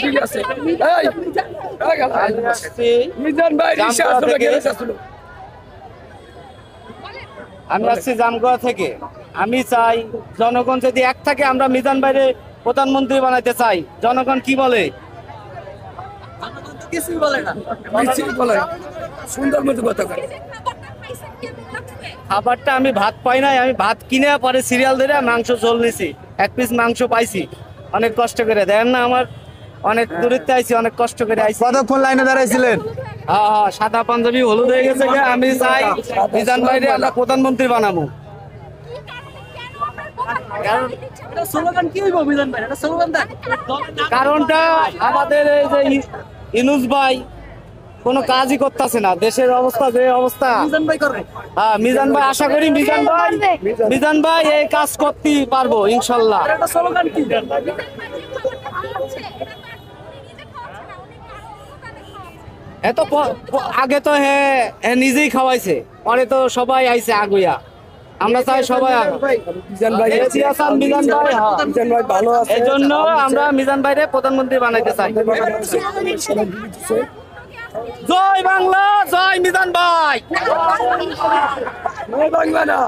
ঠিক আছে মিজান ভাই আমি আসছি জামগড়া থেকে। আমি চাই জনগণ যদি এক থাকে, আমরা মিজান ভাইরে প্রধানমন্ত্রী বানাইতে চাই। জনগণ কি বলে? কিছুই বলে না, কিছুই বলে না, সুন্দর মতো কথা বলে। খাবারটা আমি ভাত পাই নাই, আমি ভাত কিনে পরে সিরিয়াল ধরে মাংস ঝোল নিছি, 1 পিস মাংস পাইছি অনেক কষ্ট করে। দেখেন না আমার অনেক দূরত্বে আইছি, অনেক কষ্ট করে আইছি। কতক্ষণ লাইনে দাঁড়াইছিলেন? হ্যাঁ, সাদা পাঞ্জাবি হলুদ হয়ে গেছে। আমি চাই মিজান ভাইরে আমরা প্রধানমন্ত্রী বানাবো। কারণটা আমাদের এই যে ইনুস ভাই কোনো কাজই করতেছে না, দেশের অবস্থা যে অবস্থা। হ্যাঁ, মিজান ভাই, আশা করি মিজান ভাই এই কাজ করতেই পারবো ইনশাল্লাহ। এত আগে তো হ্যাঁ নিজেই খাওয়াইছে, পরে তো সবাই আইছে আগুয়া। আমরা চাই সবাই মিজান ভাই ভালো আছে, এই জন্য আমরা মিজান ভাইরে প্রধানমন্ত্রী বানাইতে চাই। জয় বাংলা, জয় মিজান ভাই। বাংলা না।